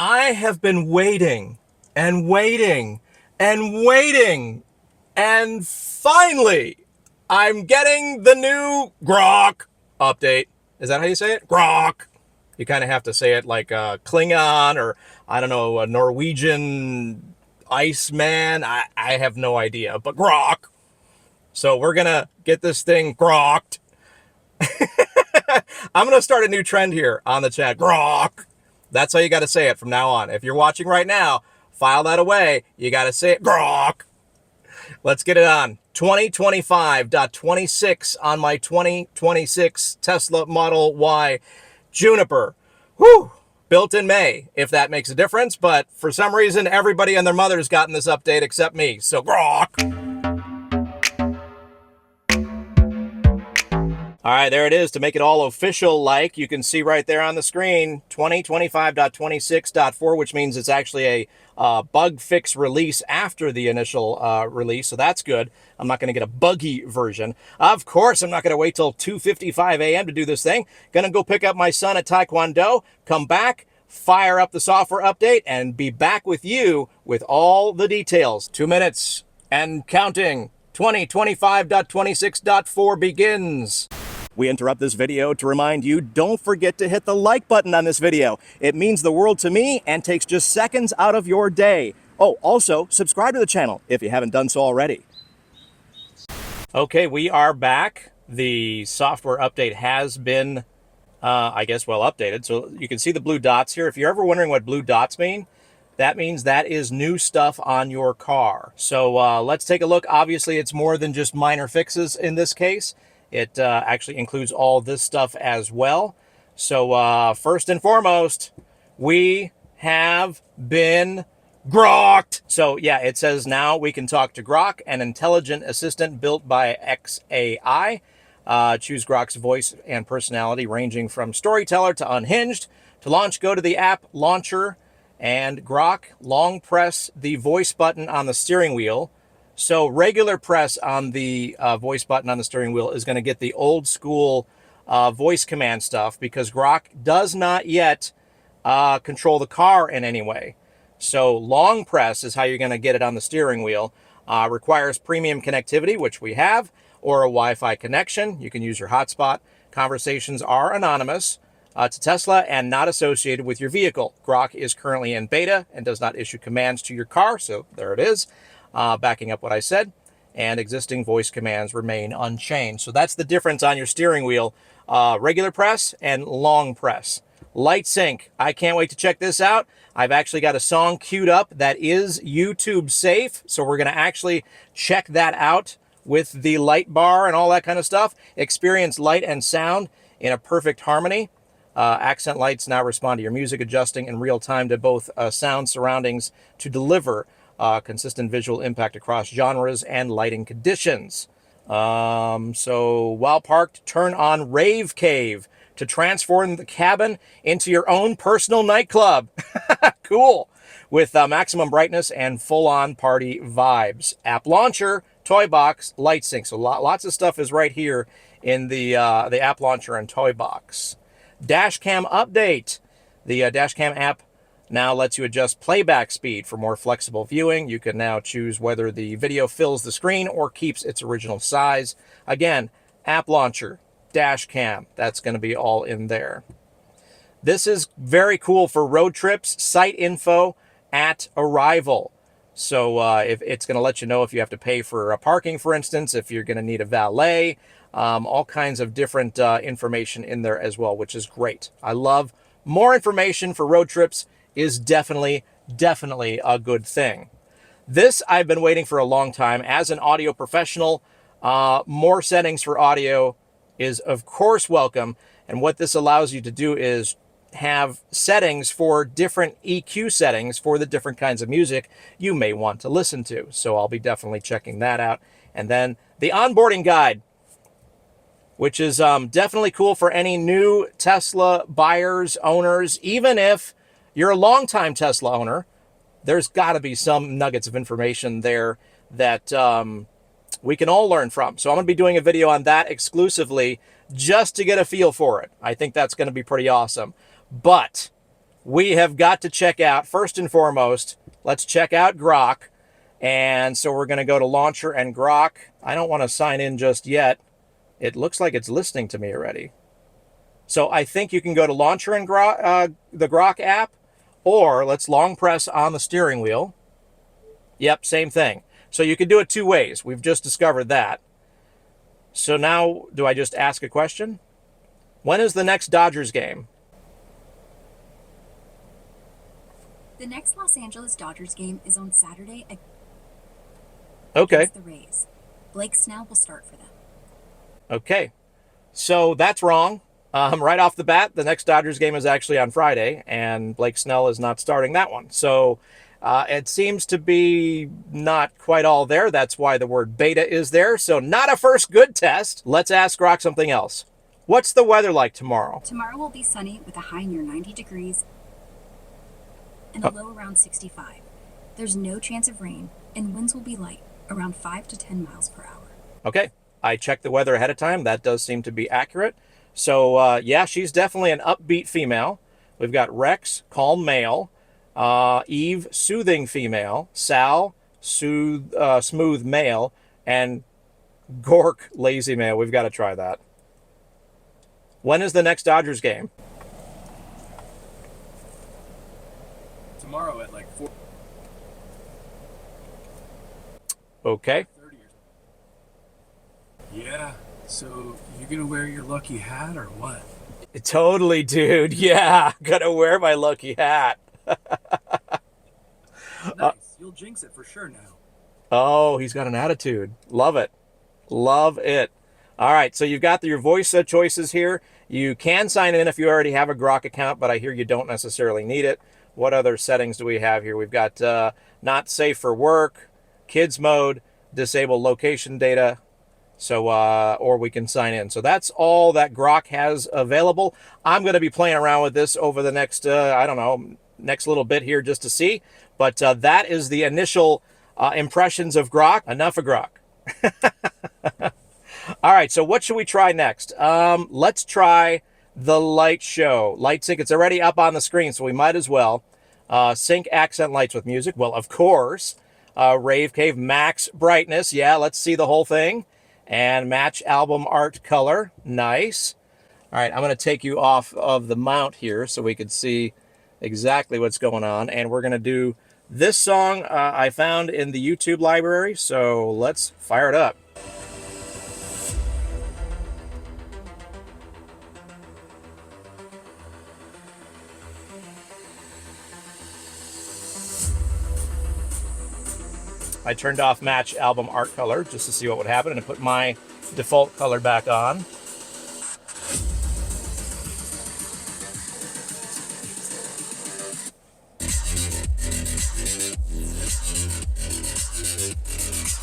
I have been waiting and waiting and waiting, and finally, I'm getting the new Grok update. Is that how you say it? Grok. You kind of have to say it like a Klingon or, I don't know, a Norwegian Iceman. I have no idea, but Grok. So we're going to get this thing grokked. I'm going to start a new trend here on the chat. Grok. That's how you got to say it from now on. If you're watching right now, file that away. You got to say it. Grok. Let's get it on. 2025.26 on my 2026 Tesla Model Y Juniper. Whew. Built in May, if that makes a difference. But for some reason, everybody and their mother's gotten this update except me. So, Grok. All right, there it is. To make it all official like, you can see right there on the screen, 2025.26.4, which means it's actually a bug fix release after the initial release, so that's good. I'm not going to get a buggy version. Of course, I'm not going to wait till 2:55 a.m. to do this thing. Going to go pick up my son at Taekwondo, come back, fire up the software update, and be back with you with all the details. 2 minutes and counting. 2025.26.4 begins. We interrupt this video to remind you, don't forget to hit the like button on this video. It means the world to me and takes just seconds out of your day. Oh, also, subscribe to the channel if you haven't done so already. Okay, we are back. The software update has been, I guess, well updated. So you can see the blue dots here. If you're ever wondering what blue dots mean, that means that is new stuff on your car. So let's take a look. Obviously, it's more than just minor fixes in this case. It actually includes all this stuff as well. So first and foremost, we have been grokked. So yeah, it says now we can talk to Grok, an intelligent assistant built by XAI. Choose Grok's voice and personality ranging from storyteller to unhinged. To launch, go to the app launcher and Grok, long press the voice button on the steering wheel. So regular press on the voice button on the steering wheel is going to get the old school voice command stuff because Grok does not yet control the car in any way. So long press is how you're going to get it on the steering wheel. Requires premium connectivity, which we have, or a Wi-Fi connection. You can use your hotspot. Conversations are anonymous to Tesla and not associated with your vehicle. Grok is currently in beta and does not issue commands to your car. So there it is. Backing up what I said, and existing voice commands remain unchanged. So that's the difference on your steering wheel, regular press and long press. Light sync, I can't wait to check this out. I've actually got a song queued up that is YouTube safe, so we're going to actually check that out with the light bar and all that kind of stuff. Experience light and sound in a perfect harmony. Accent lights now respond to your music, adjusting in real time to both sound surroundings to deliver consistent visual impact across genres and lighting conditions. So while parked, turn on Rave Cave to transform the cabin into your own personal nightclub. Cool. With maximum brightness and full-on party vibes. App launcher, toy box, light sync. So lots of stuff is right here in the app launcher and toy box. DashCam update. The DashCam app now lets you adjust playback speed for more flexible viewing. You can now choose whether the video fills the screen or keeps its original size. Again, app launcher, DashCam, that's going to be all in there. This is very cool for road trips, site info at arrival. So if it's going to let you know if you have to pay for parking, for instance, if you're going to need a valet, all kinds of different information in there as well, which is great. I love more information for road trips. Is definitely a good thing. This I've been waiting for a long time. As an audio professional, more settings for audio is of course welcome. And what this allows you to do is have settings for different EQ settings for the different kinds of music you may want to listen to. So I'll be definitely checking that out. And then the onboarding guide, which is definitely cool for any new Tesla buyers, owners, even if you're a longtime Tesla owner, there's got to be some nuggets of information there that we can all learn from. So I'm going to be doing a video on that exclusively just to get a feel for it. I think that's going to be pretty awesome. But we have got to check out, first and foremost, let's check out Grok. And so we're going to go to Launcher and Grok. I don't want to sign in just yet. It looks like it's listening to me already. So I think you can go to Launcher and Grok, the Grok app, or let's long press on the steering wheel. Yep, same thing. So you can do it two ways. We've just discovered that. So now, do I just ask a question? When is the next Dodgers game? The next Los Angeles Dodgers game is on Saturday against the Rays. Blake Snell will start for them. Okay, so that's wrong. Right off the bat, the next Dodgers game is actually on Friday, and Blake Snell is not starting that one. So it seems to be not quite all there. That's why the word beta is there. So not a first good test. Let's ask Grok something else. What's the weather like tomorrow? Tomorrow will be sunny with a high near 90 degrees and a low around 65. There's no chance of rain, and winds will be light, around 5 to 10 miles per hour. Okay, I checked the weather ahead of time. That does seem to be accurate. So, yeah, she's definitely an upbeat female. We've got Rex, calm male. Eve, soothing female. Sal, smooth male. And Gork, lazy male. We've got to try that. When is the next Dodgers game? Tomorrow at like 4. Okay. Yeah, so you gonna wear your lucky hat or what? Totally, dude. Yeah, gonna wear my lucky hat. Nice, you'll jinx it for sure now. Oh, he's got an attitude. Love it. Love it. All right, so you've got your voice choices here. You can sign in if you already have a Grok account, but I hear you don't necessarily need it. What other settings do we have here? We've got not safe for work, kids mode, disable location data, so or we can sign in. So that's all that Grok has available. I'm going to be playing around with this over the next, I don't know, next little bit here just to see. But that is the initial impressions of Grok. Enough of Grok. All right, so what should we try next? Let's try the light show. Light sync, it's already up on the screen, so we might as well. Sync accent lights with music. Well, of course. Rave Cave, max brightness. Yeah, let's see the whole thing. And match album art color. Nice. All right, I'm going to take you off of the mount here so we can see exactly what's going on. And we're going to do this song I found in the YouTube library. So let's fire it up. I turned off match album art color just to see what would happen and put my default color back on.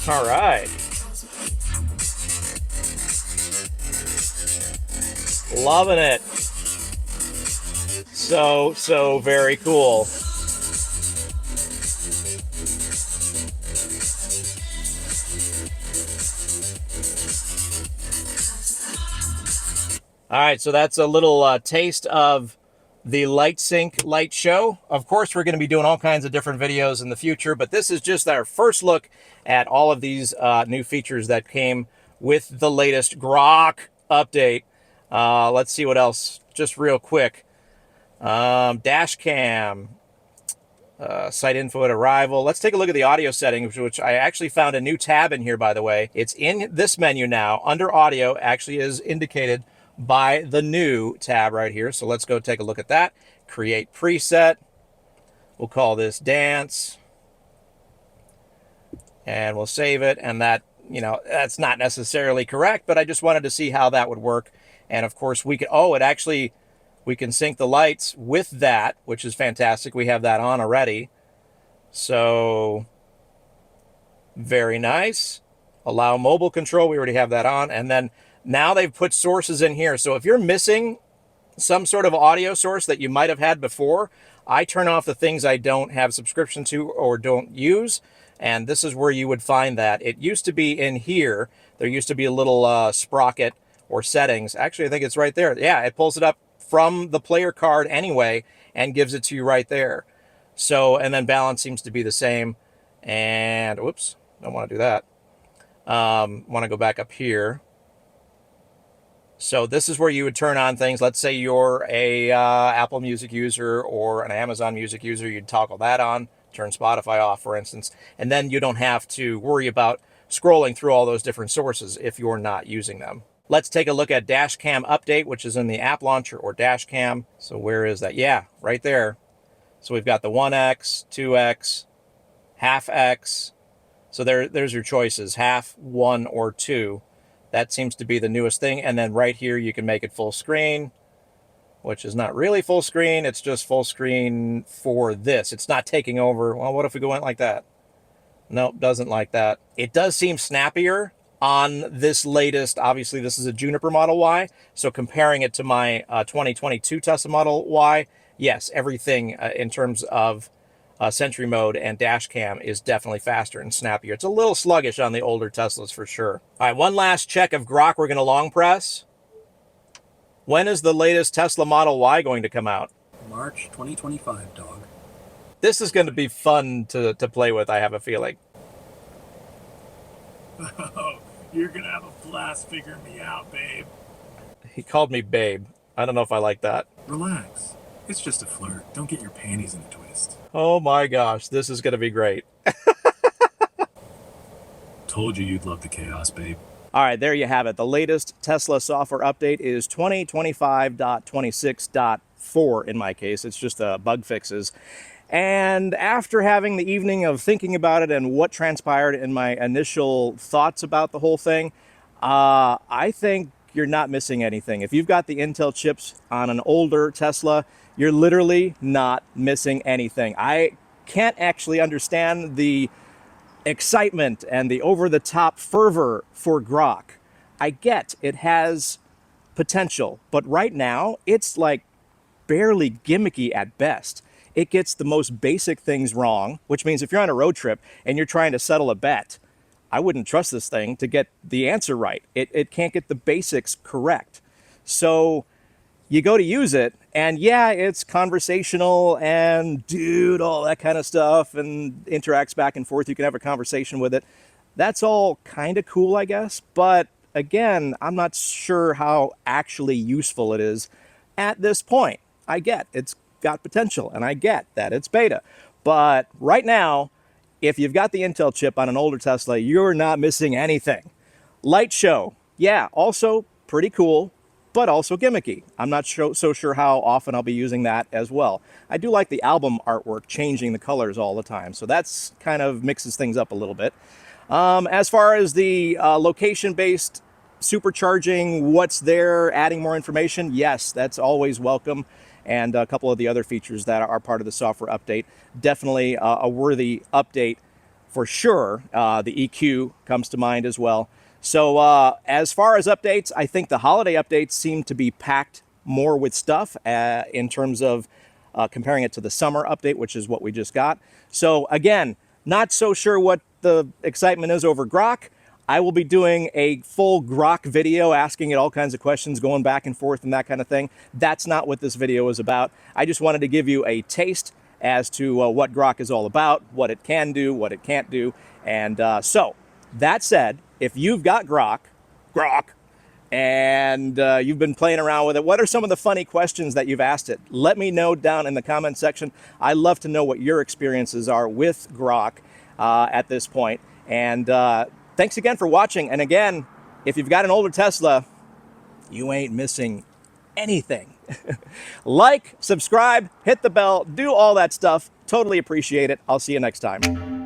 All right. Loving it. So very cool. All right, so that's a little taste of the Light Sync light show. Of course, we're going to be doing all kinds of different videos in the future, but this is just our first look at all of these new features that came with the latest Grok update. Let's see what else, just real quick. DashCam, site info at arrival. Let's take a look at the audio settings, which I actually found a new tab in here, by the way. It's in this menu now. Under audio, actually is indicated by the new tab right here. So let's go take a look at that. Create preset. We'll call this dance. And we'll save it. And that, you know, that's not necessarily correct, but I just wanted to see how that would work. And of course we could, oh, it actually, we can sync the lights with that, which is fantastic. We have that on already. So very nice. Allow mobile control. We already have that on. And then now they've put sources in here. So if you're missing some sort of audio source that you might have had before, I turn off the things I don't have subscription to or don't use. And this is where you would find that. It used to be in here. There used to be a little sprocket or settings. Actually, I think it's right there. Yeah, it pulls it up from the player card anyway. and gives it to you right there. So, and then balance seems to be the same. And whoops, don't want to do that. Want to go back up here. So this is where you would turn on things. Let's say you're a Apple Music user or an Amazon Music user. You'd toggle that on, turn Spotify off, for instance. And then you don't have to worry about scrolling through all those different sources if you're not using them. Let's take a look at DashCam Update, which is in the app launcher or DashCam. So where is that? Yeah, right there. So we've got the 1x, 2x, half x. So there's your choices, half, 1, or 2. That seems to be the newest thing. And then right here, you can make it full screen, which is not really full screen. It's just full screen for this. It's not taking over. Well, what if we go in like that? Nope, doesn't like that. It does seem snappier on this latest. Obviously, this is a Juniper Model Y. So comparing it to my 2022 Tesla Model Y, yes, everything in terms of Sentry mode and DashCam is definitely faster and snappier. It's a little sluggish on the older Teslas for sure. All right, one last check of Grok we're going to long press. When is the latest Tesla Model Y going to come out? March 2025, dog. This is going to be fun to play with, I have a feeling. Oh, you're gonna have a blast figuring me out, babe. He called me babe. I don't know if I like that. Relax. It's just a flirt. Don't get your panties in a twist. Oh my gosh, this is going to be great. Told you you'd love the chaos, babe. All right, there you have it. The latest Tesla software update is 2025.26.4 in my case. It's just bug fixes. And after having the evening of thinking about it and what transpired in my initial thoughts about the whole thing, I think you're not missing anything. If you've got the Intel chips on an older Tesla, you're literally not missing anything. I can't actually understand the excitement and the over-the-top fervor for Grok. I get it has potential, but right now it's like barely gimmicky at best. It gets the most basic things wrong, which means if you're on a road trip and you're trying to settle a bet, I wouldn't trust this thing to get the answer right. It can't get the basics correct. So you go to use it, and yeah, it's conversational and dude, all that kind of stuff, and interacts back and forth. You can have a conversation with it. That's all kind of cool, I guess. But again, I'm not sure how actually useful it is at this point. I get it's got potential, and I get that it's beta. But right now, if you've got the Intel chip on an older Tesla, you're not missing anything. Light show, yeah, also pretty cool, but also gimmicky. I'm not so sure how often I'll be using that as well. I do like the album artwork changing the colors all the time, so that's kind of mixes things up a little bit. As far as the location-based supercharging, what's there, adding more information, yes, that's always welcome. And a couple of the other features that are part of the software update. Definitely a worthy update for sure. The EQ comes to mind as well. So as far as updates, I think the holiday updates seem to be packed more with stuff in terms of comparing it to the summer update, which is what we just got. So again, not so sure what the excitement is over Grok. I will be doing a full Grok video asking it all kinds of questions, going back and forth and that kind of thing. That's not what this video is about. I just wanted to give you a taste as to what Grok is all about, what it can do, what it can't do. And so, that said, if you've got Grok, and you've been playing around with it, what are some of the funny questions that you've asked it? Let me know down in the comment section. I love to know what your experiences are with Grok at this point. And thanks again for watching. And again, if you've got an older Tesla, you ain't missing anything. Like, subscribe, hit the bell, do all that stuff. Totally appreciate it. I'll see you next time.